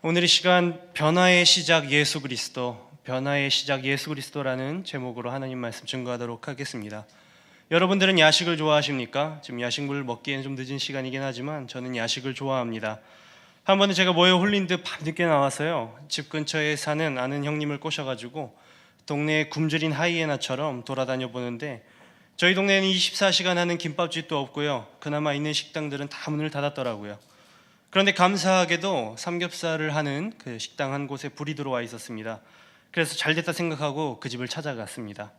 오늘 이 시간 변화의 시작 예수 그리스도, 변화의 시작 예수 그리스도라는 제목으로 하나님 말씀 증거하도록 하겠습니다. 여러분들은 야식을 좋아하십니까? 지금 야식을 먹기에는 좀 늦은 시간이긴 하지만 저는 야식을 좋아합니다. 한 번은 제가 뭐에 홀린 듯 밤늦게 나와서요, 집 근처에 사는 아는 형님을 꼬셔가지고 동네에 굶주린 하이에나처럼 돌아다녀 보는데, 저희 동네에는 24시간 하는 김밥집도 없고요, 그나마 있는 식당들은 다 문을 닫았더라고요. 그런데 감사하게도 삼겹살을 하는 그 식당 한 곳에 불이 들어와 있었습니다. 그래서 잘됐다 생각하고 그 집을 찾아갔습니다.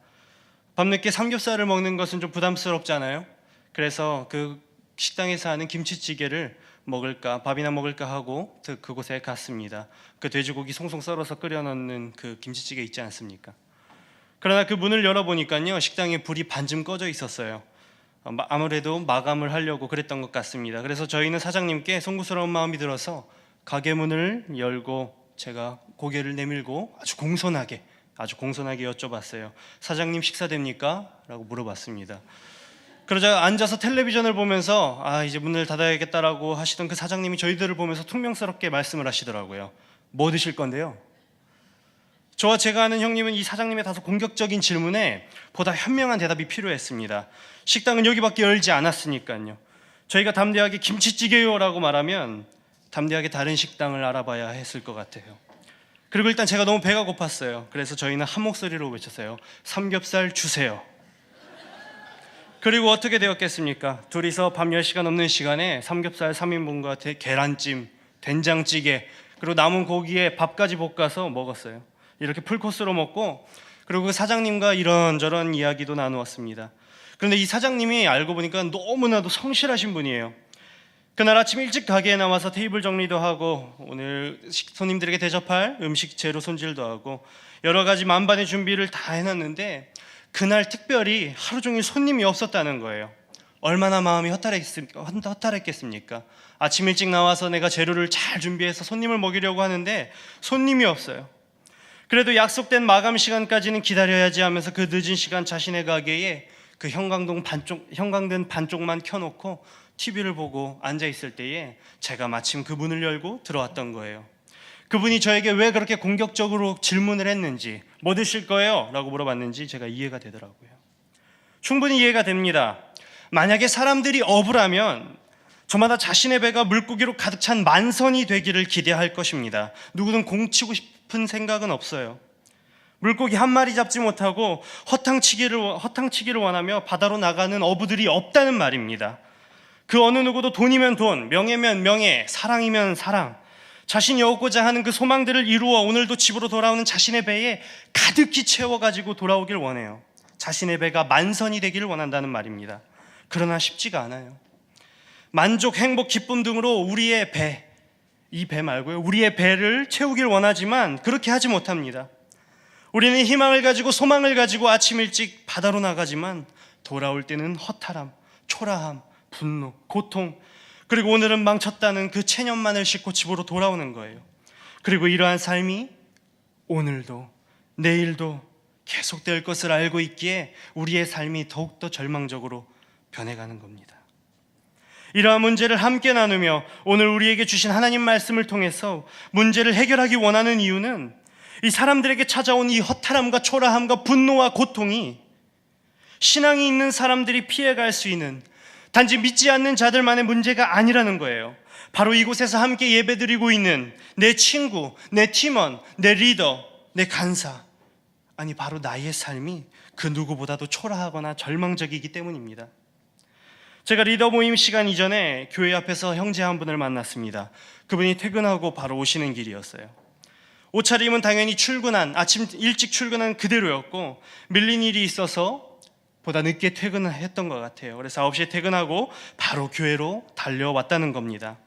밤늦게 삼겹살을 먹는 것은 좀 부담스럽잖아요. 그래서 그 식당에서 하는 김치찌개를 먹을까, 밥이나 먹을까 하고 그곳에 갔습니다. 그 돼지고기 송송 썰어서 끓여 넣는 그 김치찌개 있지 않습니까? 그러나 그 문을 열어보니까요, 식당에 불이 반쯤 꺼져 있었어요. 아무래도 마감을 하려고 그랬던 것 같습니다. 그래서 저희는 사장님께 송구스러운 마음이 들어서 가게 문을 열고 제가 고개를 내밀고 아주 공손하게 여쭤봤어요. 사장님 식사 됩니까? 라고 물어봤습니다. 그러자 앉아서 텔레비전을 보면서 이제 문을 닫아야겠다라고 하시던 그 사장님이 저희들을 보면서 퉁명스럽게 말씀을 하시더라고요. 뭐 드실 건데요? 저와 제가 아는 형님은 이 사장님의 다소 공격적인 질문에 보다 현명한 대답이 필요했습니다. 식당은 여기밖에 열지 않았으니까요. 저희가 담대하게 김치찌개요라고 말하면 담대하게 다른 식당을 알아봐야 했을 것 같아요. 그리고 일단 제가 너무 배가 고팠어요. 그래서 저희는 한 목소리로 외쳤어요. 삼겹살 주세요. 그리고 어떻게 되었겠습니까? 둘이서 밤 10시가 넘는 시간에 삼겹살 3인분과 계란찜, 된장찌개, 그리고 남은 고기에 밥까지 볶아서 먹었어요. 이렇게 풀코스로 먹고, 그리고 그 사장님과 이런저런 이야기도 나누었습니다. 그런데 이 사장님이 알고 보니까 너무나도 성실하신 분이에요. 그날 아침 일찍 가게에 나와서 테이블 정리도 하고 오늘 손님들에게 대접할 음식 재료 손질도 하고 여러 가지 만반의 준비를 다 해놨는데, 그날 특별히 하루 종일 손님이 없었다는 거예요. 얼마나 마음이 허탈했겠습니까? 아침 일찍 나와서 내가 재료를 잘 준비해서 손님을 먹이려고 하는데 손님이 없어요. 그래도 약속된 마감 시간까지는 기다려야지 하면서 그 늦은 시간 자신의 가게에 그 형광등 반쪽만 켜놓고 TV를 보고 앉아있을 때에 제가 마침 그 문을 열고 들어왔던 거예요. 그분이 저에게 왜 그렇게 공격적으로 질문을 했는지, 뭐 드실 거예요? 라고 물어봤는지 제가 이해가 되더라고요. 충분히 이해가 됩니다. 만약에 사람들이 어부라면 저마다 자신의 배가 물고기로 가득 찬 만선이 되기를 기대할 것입니다. 누구든 공치고 싶은 생각은 없어요. 물고기 한 마리 잡지 못하고 허탕치기를 원하며 바다로 나가는 어부들이 없다는 말입니다. 그 어느 누구도 돈이면 돈, 명예면 명예, 사랑이면 사랑, 자신이 얻고자 하는 그 소망들을 이루어 오늘도 집으로 돌아오는 자신의 배에 가득히 채워가지고 돌아오길 원해요. 자신의 배가 만선이 되기를 원한다는 말입니다. 그러나 쉽지가 않아요. 만족, 행복, 기쁨 등으로 우리의 배, 이 배 말고요, 우리의 배를 채우길 원하지만 그렇게 하지 못합니다. 우리는 희망을 가지고 소망을 가지고 아침 일찍 바다로 나가지만 돌아올 때는 허탈함, 초라함, 분노, 고통, 그리고 오늘은 망쳤다는 그 체념만을 싣고 집으로 돌아오는 거예요. 그리고 이러한 삶이 오늘도 내일도 계속될 것을 알고 있기에 우리의 삶이 더욱더 절망적으로 변해가는 겁니다. 이러한 문제를 함께 나누며 오늘 우리에게 주신 하나님 말씀을 통해서 문제를 해결하기 원하는 이유는 이 사람들에게 찾아온 이 허탈함과 초라함과 분노와 고통이 신앙이 있는 사람들이 피해갈 수 있는 단지 믿지 않는 자들만의 문제가 아니라는 거예요. 바로 이곳에서 함께 예배드리고 있는 내 친구, 내 팀원, 내 리더, 내 간사, 아니 바로 나의 삶이 그 누구보다도 초라하거나 절망적이기 때문입니다. 제가 리더 모임 시간 이전에 교회 앞에서 형제 한 분을 만났습니다. 그분이 퇴근하고 바로 오시는 길이었어요. 옷차림은 당연히 아침 일찍 출근한 그대로였고 밀린 일이 있어서 보다 늦게 퇴근을 했던 것 같아요. 그래서 9시에 퇴근하고 바로 교회로 달려왔다는 겁니다.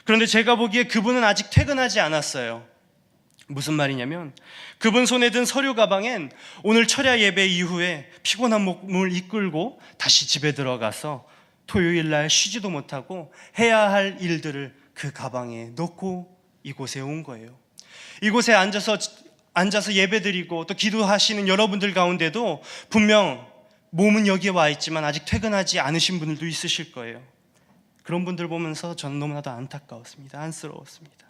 그런데 제가 보기에 그분은 아직 퇴근하지 않았어요. 무슨 말이냐면 그분 손에 든 서류 가방엔 오늘 철야 예배 이후에 피곤한 몸을 이끌고 다시 집에 들어가서 토요일 날 쉬지도 못하고 해야 할 일들을 그 가방에 넣고 이곳에 온 거예요. 이곳에 앉아서 예배드리고 또 기도하시는 여러분들 가운데도 분명 몸은 여기에 와 있지만 아직 퇴근하지 않으신 분들도 있으실 거예요. 그런 분들 보면서 저는 너무나도 안타까웠습니다. 안쓰러웠습니다.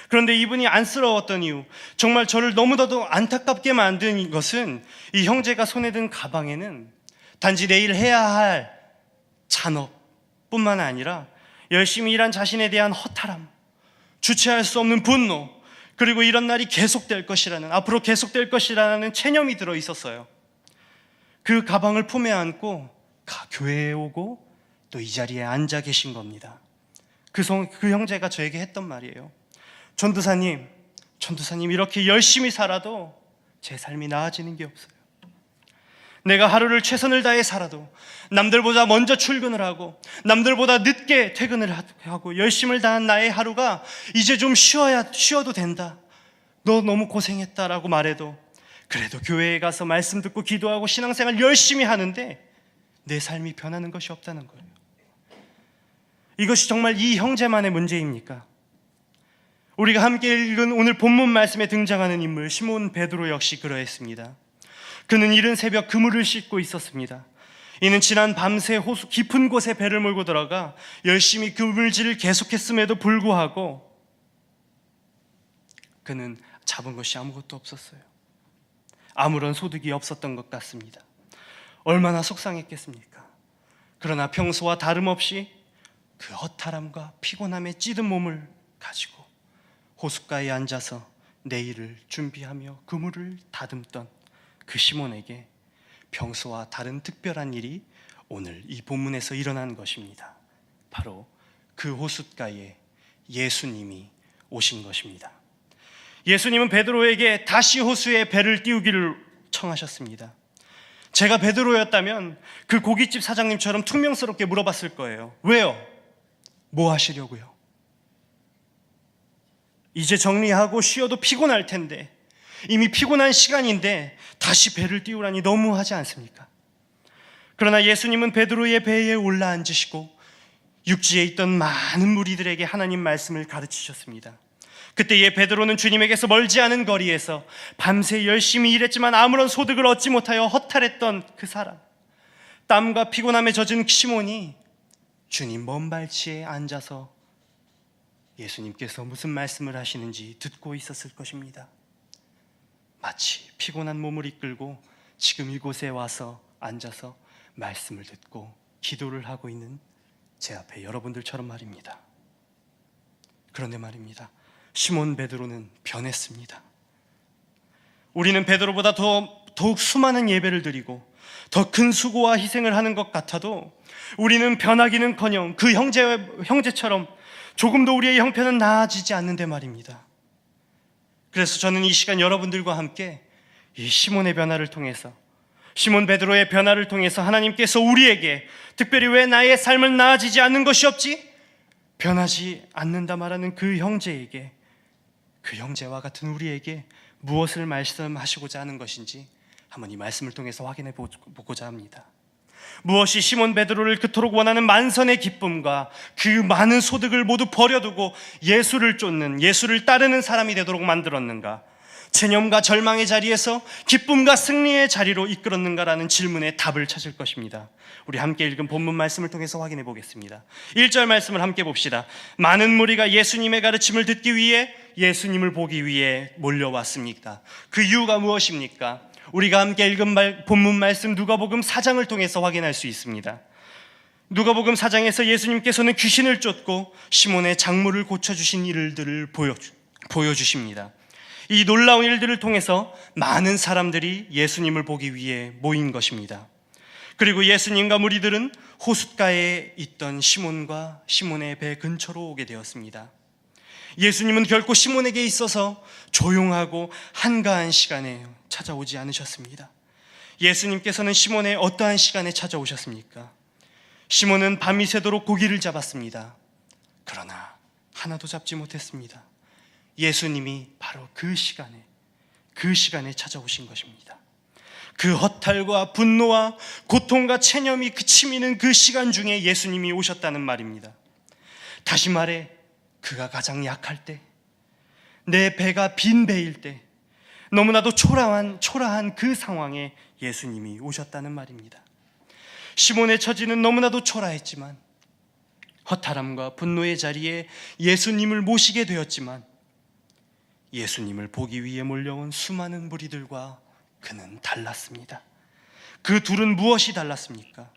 그런데 이분이 안쓰러웠던 이유, 정말 저를 너무나도 안타깝게 만든 것은 이 형제가 손에 든 가방에는 단지 내일 해야 할 잔업뿐만 아니라 열심히 일한 자신에 대한 허탈함, 주체할 수 없는 분노, 그리고 이런 날이 계속될 것이라는, 앞으로 계속될 것이라는 체념이 들어 있었어요. 그 가방을 품에 안고 교회에 오고 또 이 자리에 앉아 계신 겁니다. 그 형제가 저에게 했던 말이에요. 전도사님, 이렇게 열심히 살아도 제 삶이 나아지는 게 없어요. 내가 하루를 최선을 다해 살아도, 남들보다 먼저 출근을 하고 남들보다 늦게 퇴근을 하고 열심을 다한 나의 하루가 이제 좀 쉬어도 된다, 너 너무 고생했다라고 말해도, 그래도 교회에 가서 말씀 듣고 기도하고 신앙생활 열심히 하는데 내 삶이 변하는 것이 없다는 거예요. 이것이 정말 이 형제만의 문제입니까? 우리가 함께 읽은 오늘 본문 말씀에 등장하는 인물 시몬 베드로 역시 그러했습니다. 그는 이른 새벽 그물을 씻고 있었습니다. 이는 지난 밤새 호수 깊은 곳에 배를 몰고 들어가 열심히 그물질을 계속했음에도 불구하고 그는 잡은 것이 아무것도 없었어요. 아무런 소득이 없었던 것 같습니다. 얼마나 속상했겠습니까? 그러나 평소와 다름없이 그 허탈함과 피곤함에 찌든 몸을 가지고 호숫가에 앉아서 내일을 준비하며 그물을 다듬던 그 시몬에게 평소와 다른 특별한 일이 오늘 이 본문에서 일어난 것입니다. 바로 그 호숫가에 예수님이 오신 것입니다. 예수님은 베드로에게 다시 호수에 배를 띄우기를 청하셨습니다. 제가 베드로였다면 그 고깃집 사장님처럼 퉁명스럽게 물어봤을 거예요. 왜요? 뭐 하시려고요? 이제 정리하고 쉬어도 피곤할 텐데, 이미 피곤한 시간인데 다시 배를 띄우라니 너무하지 않습니까? 그러나 예수님은 베드로의 배에 올라앉으시고 육지에 있던 많은 무리들에게 하나님 말씀을 가르치셨습니다. 그때의 베드로는 주님에게서 멀지 않은 거리에서 밤새 열심히 일했지만 아무런 소득을 얻지 못하여 허탈했던 그 사람, 땀과 피곤함에 젖은 시몬이 주님 먼 발치에 앉아서 예수님께서 무슨 말씀을 하시는지 듣고 있었을 것입니다. 마치 피곤한 몸을 이끌고 지금 이곳에 와서 앉아서 말씀을 듣고 기도를 하고 있는 제 앞에 여러분들처럼 말입니다. 그런데 말입니다, 시몬 베드로는 변했습니다. 우리는 베드로보다 더욱 수많은 예배를 드리고 더 큰 수고와 희생을 하는 것 같아도 우리는 변하기는커녕 그 형제처럼 조금도 우리의 형편은 나아지지 않는데 말입니다. 그래서 저는 이 시간 여러분들과 함께 이 시몬의 변화를 통해서, 시몬 베드로의 변화를 통해서 하나님께서 우리에게 특별히 왜 나의 삶은 나아지지 않는 것이 없지? 변하지 않는다 말하는 그 형제에게, 그 형제와 같은 우리에게 무엇을 말씀하시고자 하는 것인지 한번 이 말씀을 통해서 확인해 보고자 합니다. 무엇이 시몬 베드로를 그토록 원하는 만선의 기쁨과 그 많은 소득을 모두 버려두고 예수를 쫓는, 예수를 따르는 사람이 되도록 만들었는가? 체념과 절망의 자리에서 기쁨과 승리의 자리로 이끌었는가라는 질문에 답을 찾을 것입니다. 우리 함께 읽은 본문 말씀을 통해서 확인해 보겠습니다. 1절 말씀을 함께 봅시다. 많은 무리가 예수님의 가르침을 듣기 위해, 예수님을 보기 위해 몰려왔습니다. 그 이유가 무엇입니까? 우리가 함께 읽은 본문 말씀 누가복음 4장을 통해서 확인할 수 있습니다. 누가복음 4장에서 예수님께서는 귀신을 쫓고 시몬의 장물을 고쳐주신 일들을 보여주십니다. 이 놀라운 일들을 통해서 많은 사람들이 예수님을 보기 위해 모인 것입니다. 그리고 예수님과 무리들은 호숫가에 있던 시몬과 시몬의 배 근처로 오게 되었습니다. 예수님은 결코 시몬에게 있어서 조용하고 한가한 시간에 찾아오지 않으셨습니다. 예수님께서는 시몬의 어떠한 시간에 찾아오셨습니까? 시몬은 밤이 새도록 고기를 잡았습니다. 그러나 하나도 잡지 못했습니다. 예수님이 바로 그 시간에 찾아오신 것입니다. 그 허탈과 분노와 고통과 체념이 그치미는 그 시간 중에 예수님이 오셨다는 말입니다. 다시 말해, 그가 가장 약할 때, 내 배가 빈 배일 때, 너무나도 초라한 그 상황에 예수님이 오셨다는 말입니다. 시몬의 처지는 너무나도 초라했지만, 허탈함과 분노의 자리에 예수님을 모시게 되었지만, 예수님을 보기 위해 몰려온 수많은 무리들과 그는 달랐습니다. 그 둘은 무엇이 달랐습니까?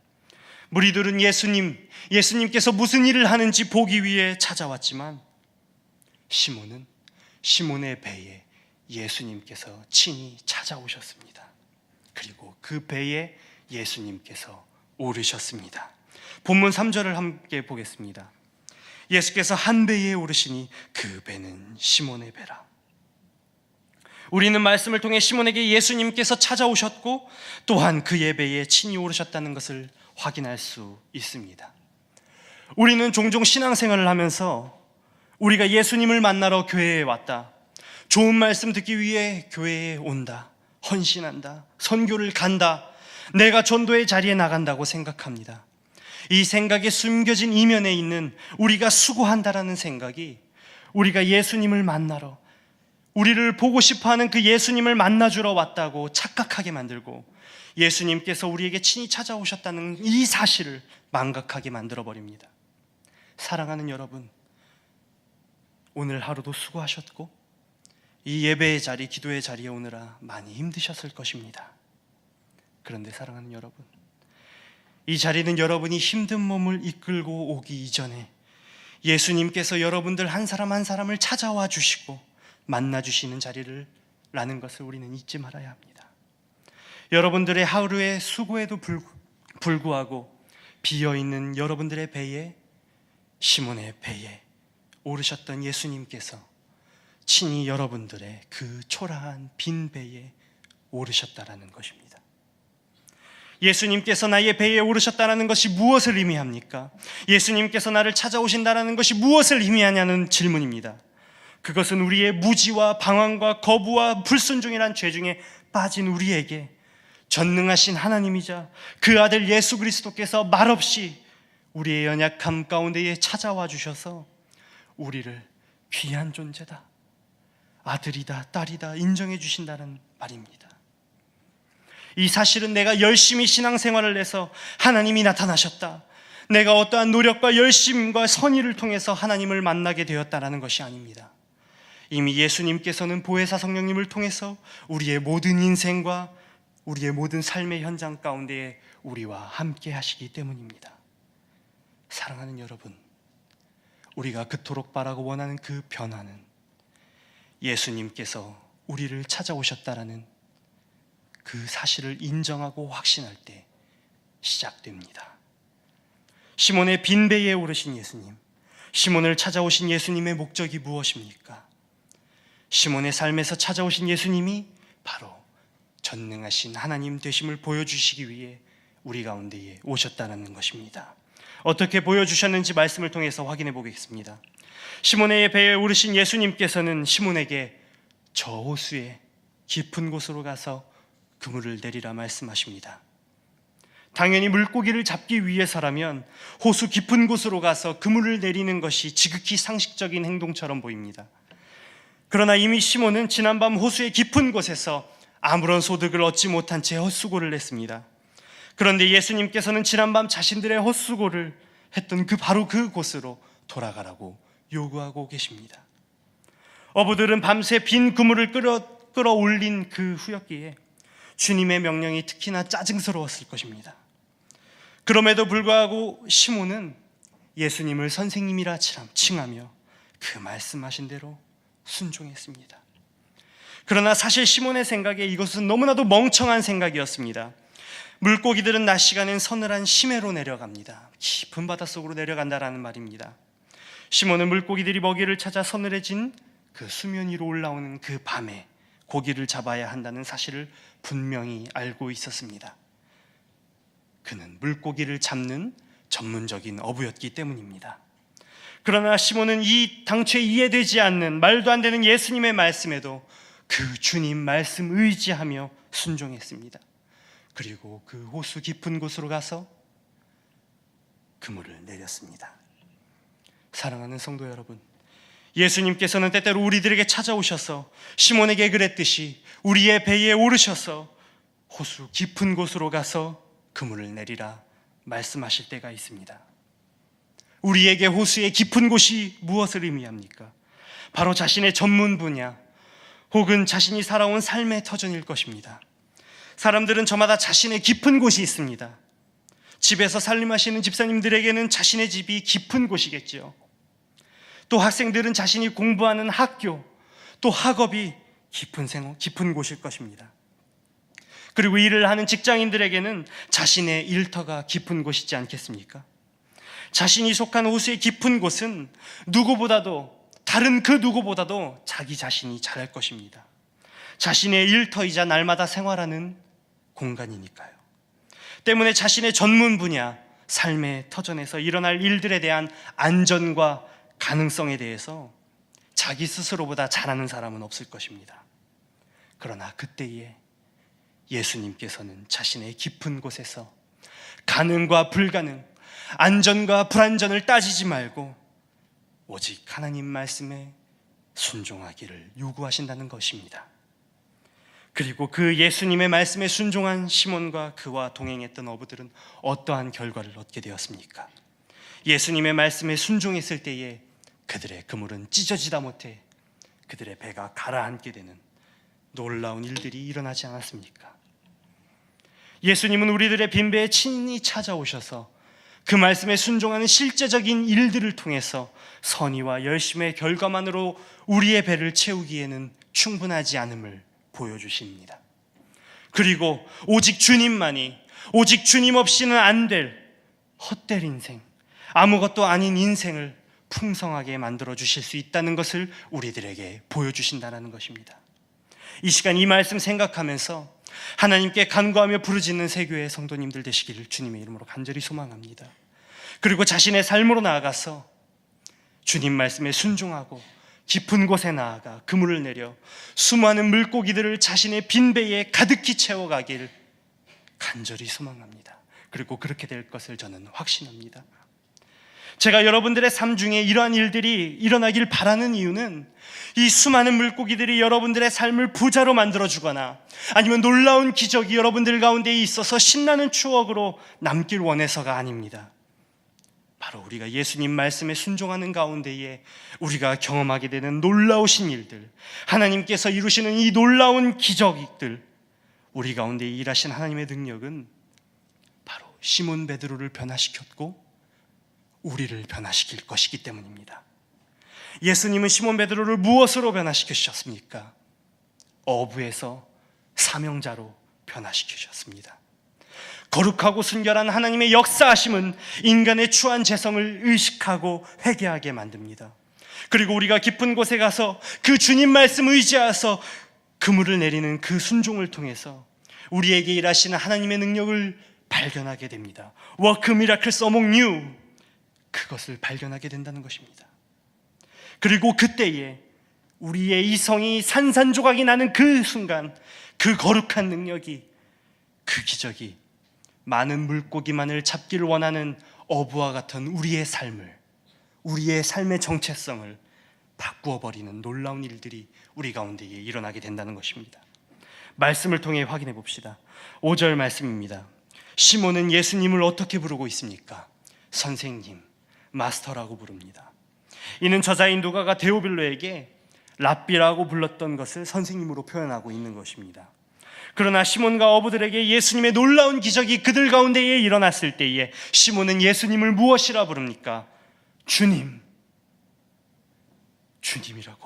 무리들은 예수님께서 무슨 일을 하는지 보기 위해 찾아왔지만 시몬은 시몬의 배에 예수님께서 친히 찾아오셨습니다. 그리고 그 배에 예수님께서 오르셨습니다. 본문 3절을 함께 보겠습니다. 예수께서 한 배에 오르시니 그 배는 시몬의 배라. 우리는 말씀을 통해 시몬에게 예수님께서 찾아오셨고 또한 그의 배에 친히 오르셨다는 것을 확인할 수 있습니다. 우리는 종종 신앙생활을 하면서 우리가 예수님을 만나러 교회에 왔다, 좋은 말씀 듣기 위해 교회에 온다, 헌신한다, 선교를 간다, 내가 전도의 자리에 나간다고 생각합니다. 이 생각에 숨겨진 이면에 있는 우리가 수고한다라는 생각이 우리가 예수님을 만나러, 우리를 보고 싶어하는 그 예수님을 만나주러 왔다고 착각하게 만들고 예수님께서 우리에게 친히 찾아오셨다는 이 사실을 망각하게 만들어버립니다. 사랑하는 여러분, 오늘 하루도 수고하셨고 이 예배의 자리, 기도의 자리에 오느라 많이 힘드셨을 것입니다. 그런데 사랑하는 여러분, 이 자리는 여러분이 힘든 몸을 이끌고 오기 이전에 예수님께서 여러분들 한 사람 한 사람을 찾아와 주시고 만나 주시는 자리라는 것을 우리는 잊지 말아야 합니다. 여러분들의 하루의 수고에도 불구하고 비어있는 여러분들의 배에, 시몬의 배에 오르셨던 예수님께서 친히 여러분들의 그 초라한 빈 배에 오르셨다라는 것입니다. 예수님께서 나의 배에 오르셨다는 것이 무엇을 의미합니까? 예수님께서 나를 찾아오신다는 것이 무엇을 의미하냐는 질문입니다. 그것은 우리의 무지와 방황과 거부와 불순종이란 죄 중에 빠진 우리에게 전능하신 하나님이자 그 아들 예수 그리스도께서 말없이 우리의 연약함 가운데에 찾아와 주셔서 우리를 귀한 존재다, 아들이다, 딸이다 인정해 주신다는 말입니다. 이 사실은 내가 열심히 신앙생활을 해서 하나님이 나타나셨다, 내가 어떠한 노력과 열심과 선의를 통해서 하나님을 만나게 되었다라는 것이 아닙니다. 이미 예수님께서는 보혜사 성령님을 통해서 우리의 모든 인생과 우리의 모든 삶의 현장 가운데에 우리와 함께 하시기 때문입니다. 사랑하는 여러분, 우리가 그토록 바라고 원하는 그 변화는 예수님께서 우리를 찾아오셨다라는 그 사실을 인정하고 확신할 때 시작됩니다. 시몬의 빈 배에 오르신 예수님, 시몬을 찾아오신 예수님의 목적이 무엇입니까? 시몬의 삶에서 찾아오신 예수님이 바로 전능하신 하나님 되심을 보여주시기 위해 우리 가운데에 오셨다는 것입니다. 어떻게 보여주셨는지 말씀을 통해서 확인해 보겠습니다. 시몬의 배에 오르신 예수님께서는 시몬에게 저 호수의 깊은 곳으로 가서 그물을 내리라 말씀하십니다. 당연히 물고기를 잡기 위해서라면 호수 깊은 곳으로 가서 그물을 내리는 것이 지극히 상식적인 행동처럼 보입니다. 그러나 이미 시몬은 지난밤 호수의 깊은 곳에서 아무런 소득을 얻지 못한 채 헛수고를 했습니다. 그런데 예수님께서는 지난밤 자신들의 헛수고를 했던 바로 그 곳으로 돌아가라고 요구하고 계십니다. 어부들은 밤새 빈 그물을 끌어올린 그 후였기에 주님의 명령이 특히나 짜증스러웠을 것입니다. 그럼에도 불구하고 시몬은 예수님을 선생님이라 칭하며 그 말씀하신 대로 순종했습니다. 그러나 사실 시몬의 생각에 이것은 너무나도 멍청한 생각이었습니다. 물고기들은 낮 시간엔 서늘한 심해로 내려갑니다. 깊은 바닷속으로 내려간다라는 말입니다. 시몬은 물고기들이 먹이를 찾아 서늘해진 그 수면 위로 올라오는 그 밤에 고기를 잡아야 한다는 사실을 분명히 알고 있었습니다. 그는 물고기를 잡는 전문적인 어부였기 때문입니다. 그러나 시몬은 이 당초에 이해되지 않는 말도 안 되는 예수님의 말씀에도 그 주님 말씀 의지하며 순종했습니다. 그리고 그 호수 깊은 곳으로 가서 그물을 내렸습니다. 사랑하는 성도 여러분, 예수님께서는 때때로 우리들에게 찾아오셔서 시몬에게 그랬듯이 우리의 배에 오르셔서 호수 깊은 곳으로 가서 그물을 내리라 말씀하실 때가 있습니다. 우리에게 호수의 깊은 곳이 무엇을 의미합니까? 바로 자신의 전문 분야, 혹은 자신이 살아온 삶의 터전일 것입니다. 사람들은 저마다 자신의 깊은 곳이 있습니다. 집에서 살림하시는 집사님들에게는 자신의 집이 깊은 곳이겠지요. 또 학생들은 자신이 공부하는 학교, 또 학업이 깊은 곳일 것입니다. 그리고 일을 하는 직장인들에게는 자신의 일터가 깊은 곳이지 않겠습니까? 자신이 속한 호수의 깊은 곳은 다른 그 누구보다도 자기 자신이 잘할 것입니다. 자신의 일터이자 날마다 생활하는 공간이니까요. 때문에 자신의 전문 분야, 삶의 터전에서 일어날 일들에 대한 안전과 가능성에 대해서 자기 스스로보다 잘하는 사람은 없을 것입니다. 그러나 그때에 예수님께서는 자신의 깊은 곳에서 가능과 불가능, 안전과 불안전을 따지지 말고 오직 하나님 말씀에 순종하기를 요구하신다는 것입니다. 그리고 그 예수님의 말씀에 순종한 시몬과 그와 동행했던 어부들은 어떠한 결과를 얻게 되었습니까? 예수님의 말씀에 순종했을 때에 그들의 그물은 찢어지다 못해 그들의 배가 가라앉게 되는 놀라운 일들이 일어나지 않았습니까? 예수님은 우리들의 빈배에 친히 찾아오셔서 그 말씀에 순종하는 실제적인 일들을 통해서 선의와 열심의 결과만으로 우리의 배를 채우기에는 충분하지 않음을 보여주십니다. 그리고 오직 주님만이, 오직 주님 없이는 안 될 헛될 인생, 아무것도 아닌 인생을 풍성하게 만들어 주실 수 있다는 것을 우리들에게 보여주신다는 것입니다. 이 시간 이 말씀 생각하면서 하나님께 간구하며 부르짖는 새교회 성도님들 되시기를 주님의 이름으로 간절히 소망합니다. 그리고 자신의 삶으로 나아가서 주님 말씀에 순종하고 깊은 곳에 나아가 그물을 내려 수많은 물고기들을 자신의 빈배에 가득히 채워가길 간절히 소망합니다. 그리고 그렇게 될 것을 저는 확신합니다. 제가 여러분들의 삶 중에 이러한 일들이 일어나길 바라는 이유는 이 수많은 물고기들이 여러분들의 삶을 부자로 만들어주거나 아니면 놀라운 기적이 여러분들 가운데 있어서 신나는 추억으로 남길 원해서가 아닙니다. 바로 우리가 예수님 말씀에 순종하는 가운데에 우리가 경험하게 되는 놀라우신 일들, 하나님께서 이루시는 이 놀라운 기적들, 우리 가운데 일하신 하나님의 능력은 바로 시몬 베드로를 변화시켰고 우리를 변화시킬 것이기 때문입니다. 예수님은 시몬 베드로를 무엇으로 변화시키셨습니까? 어부에서 사명자로 변화시키셨습니다. 거룩하고 순결한 하나님의 역사하심은 인간의 추한 재성을 의식하고 회개하게 만듭니다. 그리고 우리가 깊은 곳에 가서 그 주님 말씀 의지하여서 그물을 내리는 그 순종을 통해서 우리에게 일하시는 하나님의 능력을 발견하게 됩니다. Work miracles among you, 그것을 발견하게 된다는 것입니다. 그리고 그때에 우리의 이성이 산산조각이 나는 그 순간, 그 거룩한 능력이, 그 기적이 많은 물고기만을 잡기를 원하는 어부와 같은 우리의 삶의 정체성을 바꾸어버리는 놀라운 일들이 우리 가운데에 일어나게 된다는 것입니다. 말씀을 통해 확인해 봅시다. 5절 말씀입니다. 시몬은 예수님을 어떻게 부르고 있습니까? 선생님, 마스터라고 부릅니다. 이는 저자인 누가가 데오빌로에게 랍비라고 불렀던 것을 선생님으로 표현하고 있는 것입니다. 그러나 시몬과 어부들에게 예수님의 놀라운 기적이 그들 가운데에 일어났을 때에 시몬은 예수님을 무엇이라 부릅니까? 주님이라고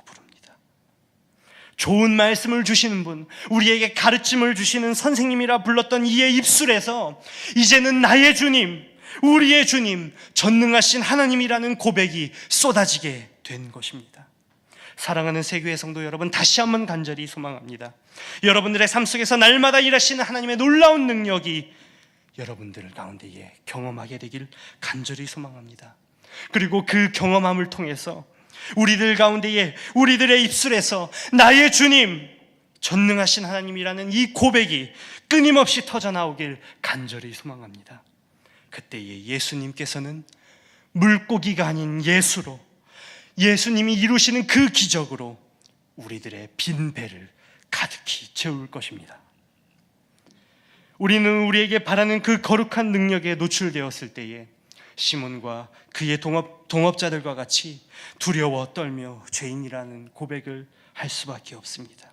부릅니다. 좋은 말씀을 주시는 분, 우리에게 가르침을 주시는 선생님이라 불렀던 이의 입술에서 이제는 나의 주님, 우리의 주님, 전능하신 하나님이라는 고백이 쏟아지게 된 것입니다. 사랑하는 새교회 성도 여러분, 다시 한번 간절히 소망합니다. 여러분들의 삶 속에서 날마다 일하시는 하나님의 놀라운 능력이 여러분들 가운데에 경험하게 되길 간절히 소망합니다. 그리고 그 경험함을 통해서 우리들 가운데에, 우리들의 입술에서 나의 주님, 전능하신 하나님이라는 이 고백이 끊임없이 터져나오길 간절히 소망합니다. 그때에 예수님께서는 물고기가 아닌 예수로, 예수님이 이루시는 그 기적으로 우리들의 빈 배를 가득히 채울 것입니다. 우리는 우리에게 바라는 그 거룩한 능력에 노출되었을 때에 시몬과 그의 동업자들과 같이 두려워 떨며 죄인이라는 고백을 할 수밖에 없습니다.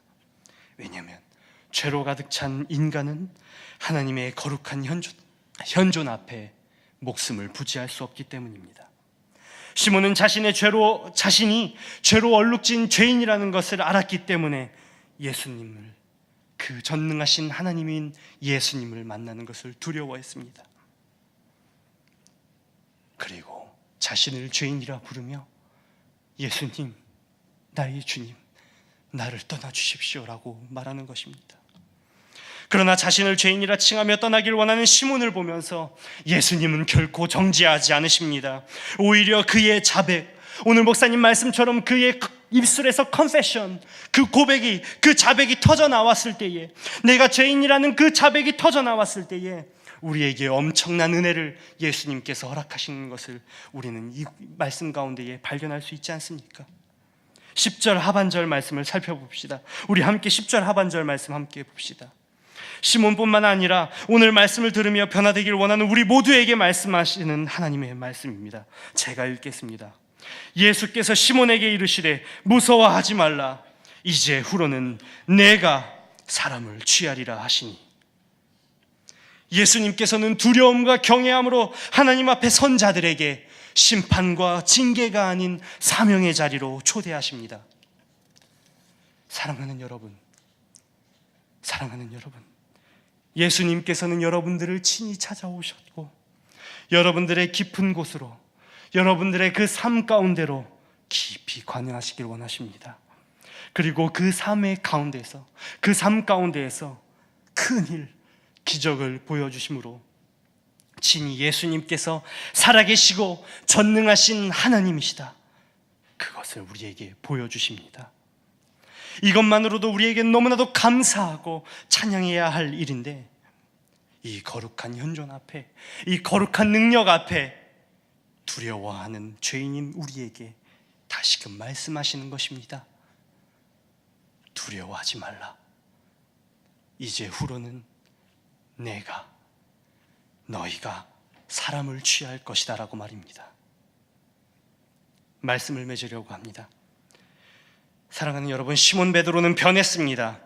왜냐하면 죄로 가득 찬 인간은 하나님의 거룩한 현존 앞에 목숨을 부지할 수 없기 때문입니다. 시몬은 자신이 죄로 얼룩진 죄인이라는 것을 알았기 때문에 예수님을, 그 전능하신 하나님인 예수님을 만나는 것을 두려워했습니다. 그리고 자신을 죄인이라 부르며 예수님, 나의 주님, 나를 떠나주십시오라고 말하는 것입니다. 그러나 자신을 죄인이라 칭하며 떠나길 원하는 시몬을 보면서 예수님은 결코 정지하지 않으십니다. 오히려 그의 자백, 오늘 목사님 말씀처럼 그의 입술에서 confession, 그 고백이, 그 자백이 터져 나왔을 때에, 내가 죄인이라는 그 자백이 터져 나왔을 때에 우리에게 엄청난 은혜를 예수님께서 허락하시는 것을 우리는 이 말씀 가운데에 발견할 수 있지 않습니까? 10절 하반절 말씀을 살펴봅시다. 우리 함께 10절 하반절 말씀 함께 봅시다. 시몬뿐만 아니라 오늘 말씀을 들으며 변화되길 원하는 우리 모두에게 말씀하시는 하나님의 말씀입니다. 제가 읽겠습니다. 예수께서 시몬에게 이르시되 무서워하지 말라. 이제 후로는 내가 사람을 취하리라 하시니. 예수님께서는 두려움과 경외함으로 하나님 앞에 선 자들에게 심판과 징계가 아닌 사명의 자리로 초대하십니다. 사랑하는 여러분, 예수님께서는 여러분들을 친히 찾아오셨고 여러분들의 깊은 곳으로, 여러분들의 그 삶 가운데로 깊이 관여하시길 원하십니다. 그리고 그 삶 가운데에서 큰일, 기적을 보여주심으로 친히 예수님께서 살아계시고 전능하신 하나님이시다, 그것을 우리에게 보여주십니다. 이것만으로도 우리에겐 너무나도 감사하고 찬양해야 할 일인데, 이 거룩한 현존 앞에, 이 거룩한 능력 앞에 두려워하는 죄인인 우리에게 다시금 말씀하시는 것입니다. 두려워하지 말라. 이제 후로는 너희가 사람을 취할 것이다 라고 말입니다. 말씀을 맺으려고 합니다. 사랑하는 여러분, 시몬 베드로는 변했습니다.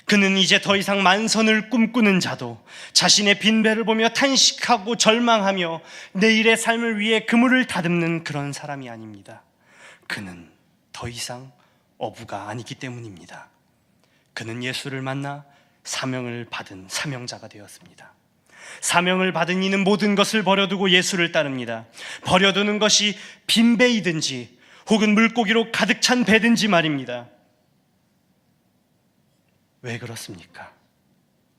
그는 이제 더 이상 만선을 꿈꾸는 자도, 자신의 빈배를 보며 탄식하고 절망하며 내일의 삶을 위해 그물을 다듬는 그런 사람이 아닙니다. 그는 더 이상 어부가 아니기 때문입니다. 그는 예수를 만나 사명을 받은 사명자가 되었습니다. 사명을 받은 이는 모든 것을 버려두고 예수를 따릅니다. 버려두는 것이 빈배이든지 혹은 물고기로 가득 찬 배든지 말입니다. 왜 그렇습니까?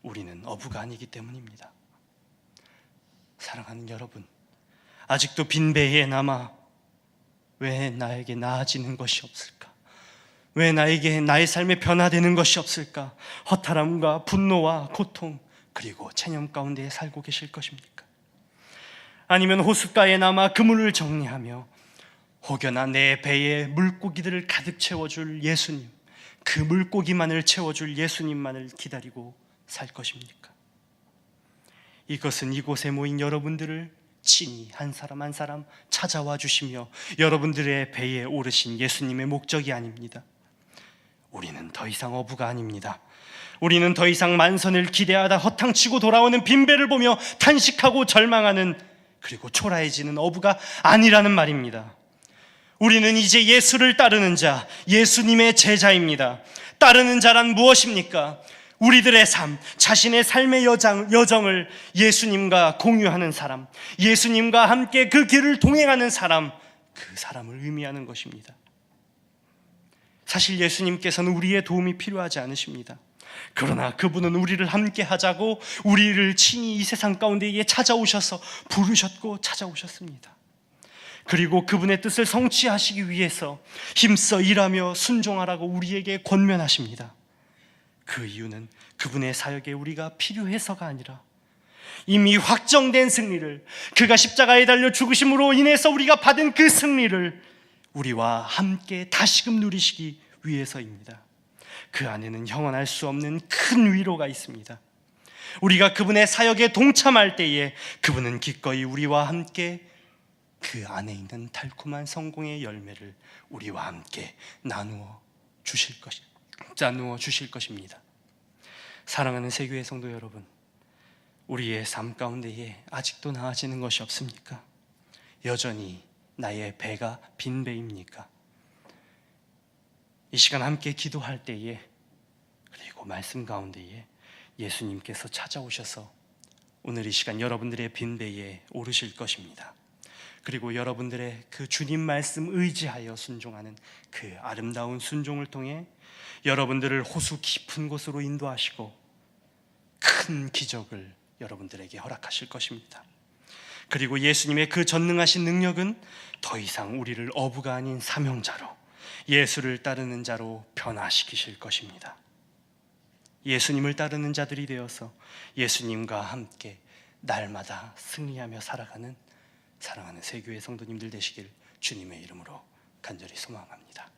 우리는 어부가 아니기 때문입니다. 사랑하는 여러분, 아직도 빈배에 남아 왜 나에게 나아지는 것이 없을까? 왜 나에게 나의 삶에 변화되는 것이 없을까? 허탈함과 분노와 고통, 그리고 체념 가운데 살고 계실 것입니까? 아니면 호숫가에 남아 그물을 정리하며 혹여나 내 배에 물고기들을 가득 채워줄 예수님, 그 물고기만을 채워줄 예수님만을 기다리고 살 것입니까? 이것은 이곳에 모인 여러분들을 친히 한 사람 한 사람 찾아와 주시며 여러분들의 배에 오르신 예수님의 목적이 아닙니다. 우리는 더 이상 어부가 아닙니다. 우리는 더 이상 만선을 기대하다 허탕치고 돌아오는 빈배를 보며 탄식하고 절망하는, 그리고 초라해지는 어부가 아니라는 말입니다. 우리는 이제 예수를 따르는 자, 예수님의 제자입니다. 따르는 자란 무엇입니까? 우리들의 삶, 자신의 삶의 여정을 예수님과 공유하는 사람, 예수님과 함께 그 길을 동행하는 사람, 그 사람을 의미하는 것입니다. 사실 예수님께서는 우리의 도움이 필요하지 않으십니다. 그러나 그분은 우리를 함께 하자고 우리를 친히 이 세상 가운데에 찾아오셔서 부르셨고 찾아오셨습니다. 그리고 그분의 뜻을 성취하시기 위해서 힘써 일하며 순종하라고 우리에게 권면하십니다. 그 이유는 그분의 사역에 우리가 필요해서가 아니라 이미 확정된 승리를, 그가 십자가에 달려 죽으심으로 인해서 우리가 받은 그 승리를 우리와 함께 다시금 누리시기 위해서입니다. 그 안에는 형언할 수 없는 큰 위로가 있습니다. 우리가 그분의 사역에 동참할 때에 그분은 기꺼이 우리와 함께 그 안에 있는 달콤한 성공의 열매를 우리와 함께 나누어 주실 것입니다. 사랑하는 세교회 성도 여러분, 우리의 삶 가운데에 아직도 나아지는 것이 없습니까? 여전히 나의 배가 빈 배입니까? 이 시간 함께 기도할 때에, 그리고 말씀 가운데에 예수님께서 찾아오셔서 오늘 이 시간 여러분들의 빈 배에 오르실 것입니다. 그리고 여러분들의 그 주님 말씀 의지하여 순종하는 그 아름다운 순종을 통해 여러분들을 호수 깊은 곳으로 인도하시고 큰 기적을 여러분들에게 허락하실 것입니다. 그리고 예수님의 그 전능하신 능력은 더 이상 우리를 어부가 아닌 사명자로, 예수를 따르는 자로 변화시키실 것입니다. 예수님을 따르는 자들이 되어서 예수님과 함께 날마다 승리하며 살아가는 사랑하는 세교회 성도님들 되시길 주님의 이름으로 간절히 소망합니다.